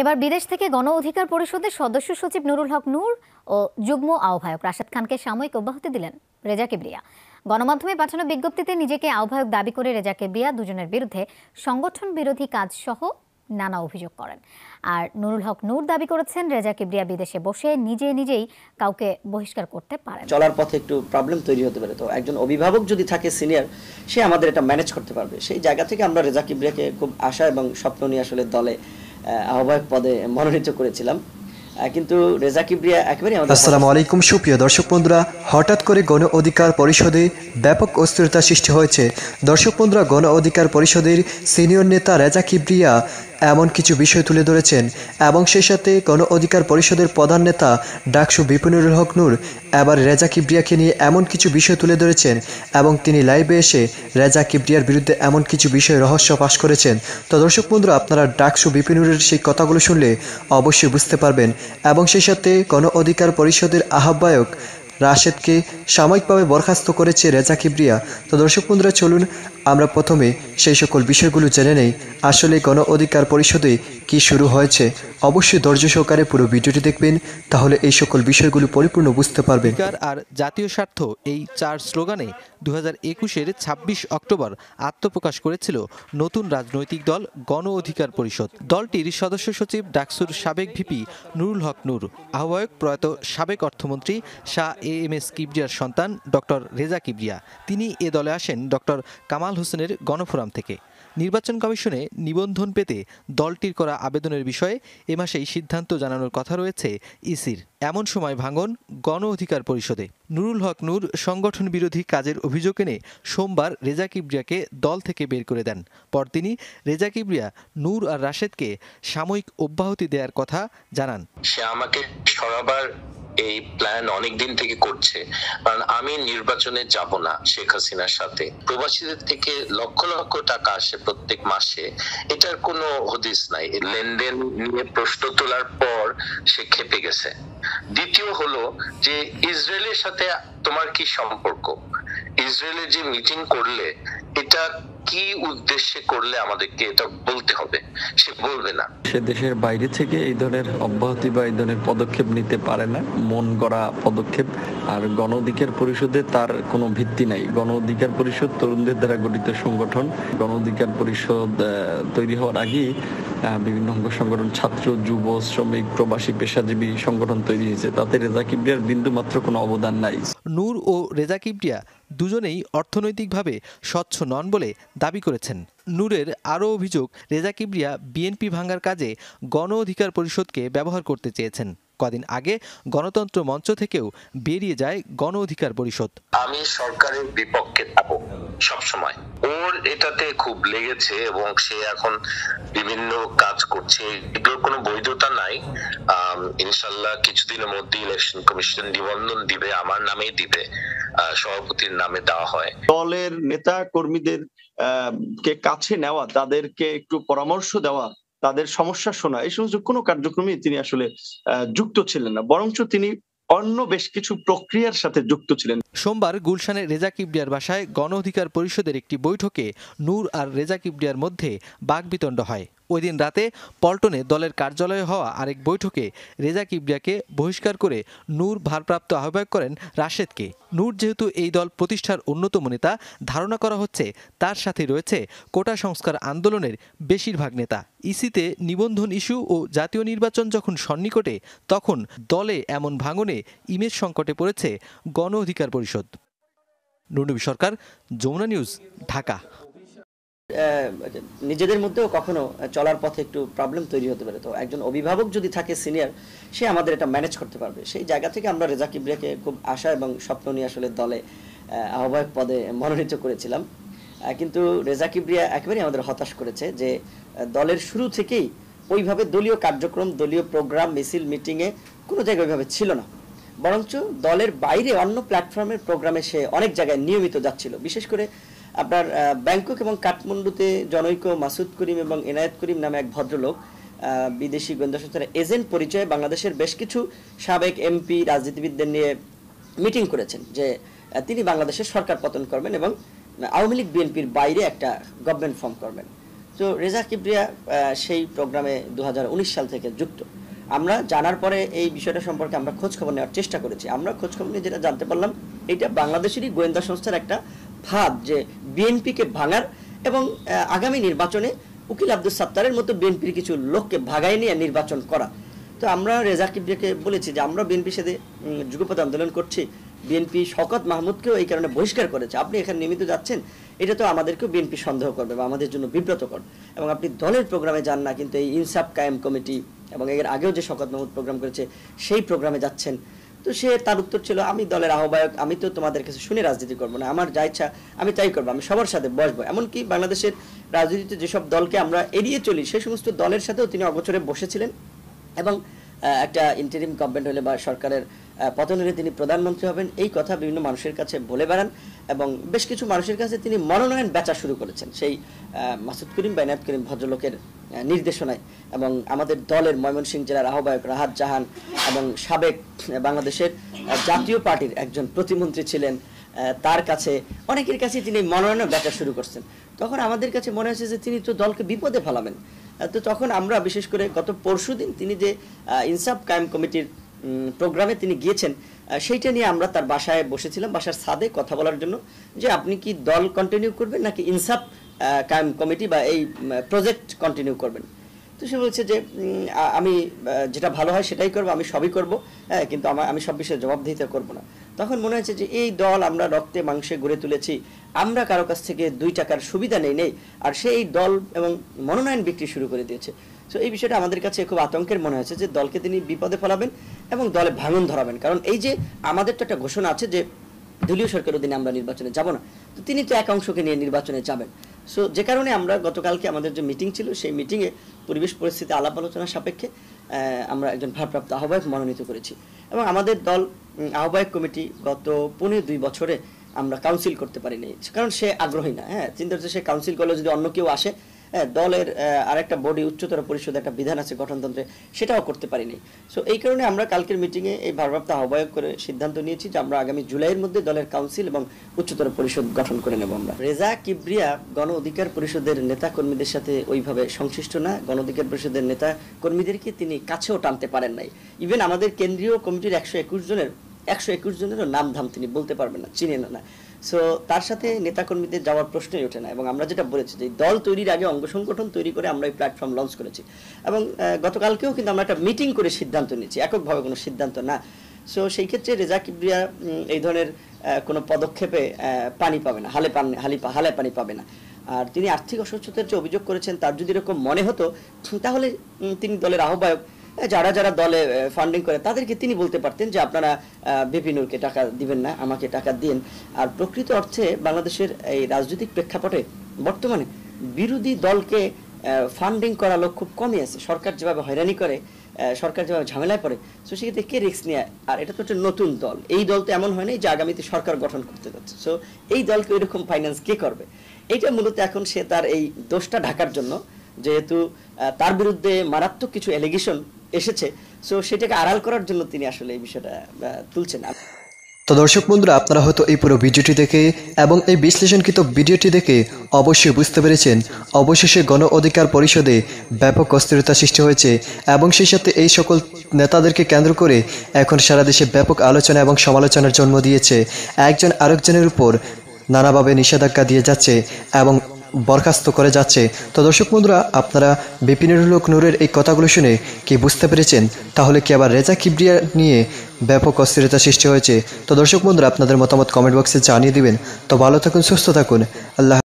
এবার বিদেশ থেকে গণ অধিকার পরিষদের সদস্য সচিব নুরুল হক নূর ও যুগ্ম আহ্বায়ক রাশেদ খানকে সাময়িক অব্যাহতি দিলেন রেজা কিবরিয়া। গণমাধ্যমে পাঠানো বিজ্ঞপ্তিতে নিজেকে আহ্বায়ক দাবি করে রেজা কিবরিয়া দুজনের বিরুদ্ধে সংগঠন বিরোধী কাজ সহ নানা অভিযোগ করেন। আর নুরুল হক নূর দাবি করেছেন রেজা কিবরিয়া বিদেশে বসে নিজেই কাউকে বহিষ্কার করতে পারেন। চলার পথে একটু প্রবলেম তৈরি হতে পারে, তো একজন অভিভাবক যদি থাকে সিনিয়র, সে আমাদের এটা ম্যানেজ করতে পারবে। সেই জায়গা থেকে আমরা রেজা কিবরিয়াকে খুব আশা এবং স্বপ্ন নিয়ে আসলে দলে আহ্বায়ক পদে মনোনীত করেছিলাম, কিন্তু রেজা কিবরিয়া একেবারে। আসসালামু আলাইকুম সুপ্রিয় দর্শক বন্ধুরা, হঠাৎ করে গণ অধিকার পরিষদে ব্যাপক অস্থিরতা সৃষ্টি হয়েছে। দর্শক বন্ধুরা, গণ অধিকার পরিষদের সিনিয়র নেতা রেজা কিবরিয়া এমন কিছু বিষয় তুলে ধরেছেন এবং সেই সাথে গণ অধিকার পরিষদের প্রধান নেতা ডাকসু বিপিনুরুল হক নূর এবার রেজা কিবরিয়াকে নিয়ে এমন কিছু বিষয় তুলে ধরেছেন এবং তিনি লাইভে এসে রেজা কিবরিয়ার বিরুদ্ধে এমন কিছু বিষয় রহস্য ফাঁস করেছেন। তো দর্শক বন্ধুরা, আপনারা ডাকসু বিপিনুরের সেই কথাগুলো শুনলে অবশ্যই বুঝতে পারবেন। এবং সেই সাথে গণ অধিকার পরিষদের আহ্বায়ক রাশেদকে সাময়িকভাবে বরখাস্ত করেছে রেজা কিবরিয়া। তো দর্শক বন্ধুরা, চলুন আমরা প্রথমে সেই সকল বিষয়গুলো জেনে নেই। আসলে গণ অধিকার পরিষদে কি শুরু হয়েছে, অবশ্যই ধৈর্য সহকারে পুরো ভিডিওটি দেখবেন, তাহলে এই সকল বিষয়গুলো পরিপূর্ণ বুঝতে পারবেন। আর জাতীয় স্বার্থ এই 4 স্লোগানে 2021-এর 26 অক্টোবর আত্মপ্রকাশ করেছিল নতুন রাজনৈতিক দল গণ অধিকার পরিষদ। দলটির সদস্য সচিব ডাকসুর সাবেক ভিপি নুরুল হক নূর, আহ্বায়ক প্রয়াত সাবেক অর্থমন্ত্রী শাহ এএমএস কিবরিয়ার সন্তান ডক্টর রেজা কিবরিয়া। তিনি এ দলে আসেন ডক্টর কামাল হোসেনের গণফোরাম থেকে। নির্বাচন কমিশনে নিবন্ধন পেতে দলটির করা আবেদনের বিষয়ে এ মাসেই সিদ্ধান্ত জানানোর কথা রয়েছে ইসির। এমন সময় ভাঙন গণ অধিকার পরিষদে। নুরুল হক নূর সংগঠন বিরোধী কাজের অভিযোগ এনে সোমবার রেজা কিবরিয়াকে দল থেকে বের করে দেন। পর তিনি রেজা কিবরিয়া, নূর আর রাশেদকে সাময়িক অব্যাহতি দেওয়ার কথা জানান। সে আমাকে সরাবার এই প্ল্যান অনেকদিন থেকে করছে, কারণ আমি নির্বাচনে যাব না শেখ হাসিনার সাথে। প্রবাসীদের থেকে লক্ষ লক্ষ টাকা আসে প্রত্যেক মাসে, এটার কোনো হদিস নাই। লেনদেন নিয়ে প্রশ্ন তোলার পর সে খেপে গেছে। দ্বিতীয় হলো যে ইসরায়েলের সাথে তোমার কি সম্পর্ক? ইসরায়েলে যে মিটিং করলে, এটা কি উদ্দেশ্যে করলে আমাদেরকে এটা বলতে হবে। সে বলবে না। সে দেশের বাইরে থেকে এই ধরনের অব্যাহতি বা এই ধরনের পদক্ষেপ নিতে পারে না, মন গড়া পদক্ষেপ। আর গণ অধিকার পরিষদে তার কোনো ভিত্তি নাই। গণ অধিকার পরিষদ তরুণদের দ্বারা গঠিত সংগঠন। গণ অধিকার পরিষদ তৈরি হওয়ার আগেই বিভিন্ন অঙ্গ সংগঠন, ছাত্র, যুব, শ্রমিক, প্রবাসী, পেশাজীবী সংগঠন তৈরি হয়েছে। তাতে রেজা কিবরিয়ার বিন্দু মাত্র কোনো অবদান নাই। নূর ও রেজা কিবরিয়া দুজনেই অর্থনৈতিকভাবে স্বচ্ছ নন বলে দাবি করেছেন। নূরের আরও অভিযোগ, রেজা কিবরিয়া বিএনপি ভাঙার কাজে গণ অধিকার পরিষদকে ব্যবহার করতে চেয়েছেন। কদিন আগে গণতন্ত্র মঞ্চ থেকেও বেরিয়ে যায় গণ অধিকার পরিষদ। আমি সরকারের বিপক্ষে থাকবো সবসময়। ওর এটাতে খুব লেগেছে এবং সে এখন বিভিন্ন কাজ করছে, এগুলোর কোনো বৈধতা নাই। ইনশাল্লাহ কিছুদিনের মধ্যে ইলেকশন কমিশন নিবন্ধন দিবে, আমার নামেই দিবে, সভাপতির নামে দেওয়া হয়। দলের নেতা কর্মীদের কে কাছে নেওয়া, তাদেরকে একটু পরামর্শ দেওয়া, তাদের সমস্যা শোনা, এই সমস্ত কোনো কার্যক্রমে তিনি আসলে যুক্ত ছিলেন না, বরঞ্চ তিনি অন্য বেশ কিছু প্রক্রিয়ার সাথে যুক্ত ছিলেন। সোমবার গুলশানে রেজা কিবরিয়ার বাসায় গণ অধিকার পরিষদের একটি বৈঠকে নূর আর রেজা কিবরিয়ার মধ্যে বাকবিতণ্ড হয়। ওই দিন রাতে পল্টনে দলের কার্যালয়ে হওয়া আরেক বৈঠকে রেজা কিবরিয়াকে বহিষ্কার করে নূর ভারপ্রাপ্ত আহ্বায়ক করেন রাশেদকে। নূর যেহেতু এই দল প্রতিষ্ঠার অন্যতম নেতা, ধারণা করা হচ্ছে তার সাথে রয়েছে কোটা সংস্কার আন্দোলনের বেশিরভাগ নেতা। ইসিতে নিবন্ধন ইস্যু ও জাতীয় নির্বাচন যখন সন্নিকটে, তখন দলে এমন ভাঙনে ইমেজ সংকটে পড়েছে গণ অধিকার পরিষদ। নুরনবী সরকার, যমুনা নিউজ, ঢাকা। নিজেদের মধ্যেও কখনো চলার পথে একটু প্রবলেম তৈরি হতে পারে, তো একজন অভিভাবক যদি থাকে সিনিয়র, সে আমাদের এটা ম্যানেজ করতে পারবে। সেই জায়গা থেকে আমরা রেজা কিবরিয়াকে খুব আশা এবং স্বপ্ন নিয়ে আসলে দলে আহ্বায়ক পদে মনোনীত করেছিলাম, কিন্তু রেজা কিবরিয়া একেবারে আমাদের হতাশ করেছে যে দলের শুরু থেকেই ওইভাবে দলীয় কার্যক্রম, দলীয় প্রোগ্রাম, মিছিল, মিটিংয়ে কোনো জায়গায় ওইভাবে ছিল না, বরঞ্চ দলের বাইরে অন্য প্ল্যাটফর্মের প্রোগ্রামে সে অনেক জায়গায় নিয়মিত যাচ্ছিল। বিশেষ করে আপনার ব্যাংকক এবং কাঠমান্ডুতে জনৈক মাসুদ করিম এবং এনায়েত করিম নামে এক ভদ্রলোক বিদেশি গোয়েন্দা সংস্থার এজেন্ট পরিচয়ে বাংলাদেশের বেশ কিছু সাবেক এমপি, রাজনীতিবিদদের নিয়ে মিটিং করেছেন যে তিনি বাংলাদেশের সরকার পতন করবেন এবং আওয়ামী লীগ বিএনপির বাইরে একটা গভর্নমেন্ট ফর্ম করবেন। তো রেজা কিবরিয়া সেই প্রোগ্রামে 2019 সাল থেকে যুক্ত। আমরা জানার পরে এই বিষয়টা সম্পর্কে আমরা খোঁজখবর নেওয়ার চেষ্টা করেছি। আমরা খোঁজখবর নিয়ে যেটা জানতে পারলাম, এটা বাংলাদেশেরই গোয়েন্দা সংস্থার একটা ফাঁদ যে বিএনপিকে ভাঙার এবং আগামী নির্বাচনে উকিল আব্দুল সাত্তারের মতো বিএনপির কিছু লোককে ভাগায় নিয়ে নির্বাচন করা। তো আমরা রেজা কিবরিয়াকে বলেছি যে আমরা বিএনপির সাথে যুগপৎ আন্দোলন করছি, বিএনপি শওকত মাহমুদকেও এই কারণে বহিষ্কার করেছে, আপনি এখানে নিয়মিত যাচ্ছেন, এটা তো আমাদেরকেও বিএনপি সন্দেহ করবে বা আমাদের জন্য বিব্রত করবে, এবং আপনি দলের প্রোগ্রামে যান না কিন্তু এই ইনসাফ কায়েম কমিটি এবং এর আগেও যে শওকত মাহমুদ প্রোগ্রাম করেছে সেই প্রোগ্রামে যাচ্ছেন। তো সে তার উত্তর ছিল, আমি দলের আহ্বায়ক, আমি তো তোমাদের কাছে শুনে রাজনীতি করবো না, আমার যা ইচ্ছা আমি তাই করবো, আমি সবার সাথে বসবো। এমনকি বাংলাদেশের রাজনীতিতে যেসব দলকে আমরা এড়িয়ে চলি সেই সমস্ত দলের সাথেও তিনি অগোচরে বসেছিলেন, এবং একটা ইন্টারিম গভর্নমেন্ট হলে বা সরকারের পতন হলে তিনি প্রধানমন্ত্রী হবেন এই কথা বিভিন্ন মানুষের কাছে বলে বেড়ান, এবং বেশ কিছু মানুষের কাছে তিনি মনোনয়ন বেচা শুরু করেছেন সেই মাসুদ করিম বা ইনায়েত করিম ভদ্রলোকের নির্দেশনায়। এবং আমাদের দলের ময়মনসিংহ জেলার আহ্বায়ক রাহাত জাহান এবং সাবেক বাংলাদেশের জাতীয় পার্টির একজন প্রতিমন্ত্রী ছিলেন, তার কাছে অনেকের কাছে তিনি মনোনয়ন বেচা শুরু করছেন। তখন আমাদের কাছে মনে হয়েছে যে তিনি তো দলকে বিপদে ফেলাবেন। তো তখন আমরা বিশেষ করে গত পরশুদিন তিনি যে ইনসাফ কায়েম কমিটির প্রোগ্রামে তিনি গিয়েছেন সেইটা নিয়ে আমরা তার বাসায় বসেছিলাম, বাসার ছাদে কথা বলার জন্য যে আপনি কি দল কন্টিনিউ করবেন নাকি ইনসাফ কায়েম কমিটি বা এই প্রজেক্ট কন্টিনিউ করবেন। তো সে বলছে যে আমি যেটা ভালো হয় সেটাই করবো, আমি সবই করবো, কিন্তু আমি সব বিষয়ে জবাবদিহিতা করবো না। তখন মনে হয়েছে যে এই দল আমরা রক্তে মাংসে গড়ে তুলেছি, আমরা কারো কাছ থেকে 2 টাকার সুবিধা নেই, আর সেই দল এবং মনোনয়ন বিক্রি শুরু করে দিয়েছে। তো এই বিষয়টা আমাদের কাছে খুব আতঙ্কের মনে হয়েছে যে দলকে তিনি বিপদে ফেলাবেন এবং দলে ভাঙন ধরাবেন। কারণ এই যে আমাদের তো একটা ঘোষণা আছে যে দলীয় সরকারের অধীনে আমরা নির্বাচনে যাব না, তো তিনি তো এক অংশকে নিয়ে নির্বাচনে যাবেন। সো যে কারণে আমরা গতকালকে আমাদের যে মিটিং ছিল সেই মিটিংয়ে পরিবেশ পরিস্থিতি আলাপ আলোচনা সাপেক্ষে আমরা একজন ভারপ্রাপ্ত আহ্বায়ক মনোনীত করেছি, এবং আমাদের দল আহ্বায়ক কমিটি গত 15-2 বছরে আমরা কাউন্সিল করতে পারিনি, কারণ সে আগ্রহী না। চিন্তা হচ্ছে সে কাউন্সিল করলে যদি অন্য কেউ আসে, দলের আরেকটা বডি উচ্চতর পরিষদ একটা বিধান আছে গঠনতন্ত্রে, সেটাও করতে পারিনি। সো এই কারণে আমরা কালকের মিটিংয়ে এই ভারপ্রাপ্ত আহ্বায়ক করে সিদ্ধান্ত নিয়েছি যে আমরা আগামী জুলাইয়ের মধ্যে দলের কাউন্সিল এবং উচ্চতর পরিষদ গঠন করে নেব। আমরা রেজা কিবরিয়া গণ অধিকার পরিষদের নেতা কর্মীদের সাথে ওইভাবে সংশ্লিষ্ট না, গণ অধিকার পরিষদের নেতা কর্মীদেরকে তিনি কাছেও টানতে পারেন নাই। ইভেন আমাদের কেন্দ্রীয় কমিটির 121 জনেরও নাম ধাম তিনি বলতে পারবেন না, চিনেন না। সো তার সাথে নেতাকর্মীদের যাওয়ার প্রশ্নই ওঠে না। এবং আমরা যেটা বলেছি যে দল তৈরির আগে অঙ্গ সংগঠন তৈরি করে আমরা এই প্ল্যাটফর্ম লঞ্চ করেছি, এবং গতকালকেও কিন্তু আমরা একটা মিটিং করে সিদ্ধান্ত নিয়েছি, এককভাবে কোনো সিদ্ধান্ত না। সো সেই ক্ষেত্রে রেজা কিবরিয়া এই ধরনের কোনো পদক্ষেপে পানি পাবে না, হালে পানি পাবে না। আর তিনি আর্থিক অসচ্ছতার যে অভিযোগ করেছেন তার যদি এরকম মনে হতো তাহলে তিনি দলের আহ্বায়ক, যারা যারা দলে ফান্ডিং করে তাদেরকে তিনি বলতে পারতেন যে আপনারা বিপি নূরকে টাকা দিবেন না, আমাকে টাকা দিন। আর প্রকৃত অর্থে বাংলাদেশের এই রাজনৈতিক প্রেক্ষাপটে বর্তমানে বিরোধী দলকে ফান্ডিং করা লোক খুব কমই আছে। সরকার যেভাবে হয়রানি করে, সরকার যেভাবে ঝামেলায় পড়ে, সো সেক্ষেত্রে কে রিস্ক নেয়? আর এটা তো একটা নতুন দল, এই দল তো এমন হয় নাই যে আগামীতে সরকার গঠন করতে যাচ্ছে। সো এই দলকে ওইরকম ফাইন্যান্স কে করবে? এইটা মূলত এখন সে তার এই দোষটা ঢাকার জন্য, যেহেতু তার বিরুদ্ধে মারাত্মক কিছু অ্যালিগেশন এসেছে, সো সেটাকে আড়াল করার জন্য তিনি আসলে এই বিষয়টা তুলছেন। তো দর্শক বন্ধুরা, আপনারা হয়তো এই পুরো ভিডিওটি দেখে এবং এই বিশ্লেষণকৃত ভিডিওটি দেখে অবশ্যই বুঝতে পেরেছেন অবশেষে গণ অধিকার পরিষদে ব্যাপক অস্থিরতা সৃষ্টি হয়েছে, এবং সেই সাথে এই সকল নেতাদেরকে কেন্দ্র করে এখন সারা দেশে ব্যাপক আলোচনা এবং সমালোচনার জন্ম দিয়েছে। একজন আরেকজনের উপর নানাভাবে নিষেধাজ্ঞা দিয়ে যাচ্ছে এবং বরখাস্ত করে যাচ্ছে। তো দর্শক বন্ধুরা, আপনারা বিপিন নূরের এই কথাগুলো শুনে কি বুঝতে পেরেছেন? তাহলে কি আবার রেজা কিবরিয়া নিয়ে ব্যাপক অস্থিরতা সৃষ্টি হয়েছে? তো দর্শক বন্ধুরা, আপনাদের মতামত কমেন্ট বক্সে জানিয়ে দিবেন। তো ভালো থাকুন, সুস্থ থাকুন, আল্লাহ।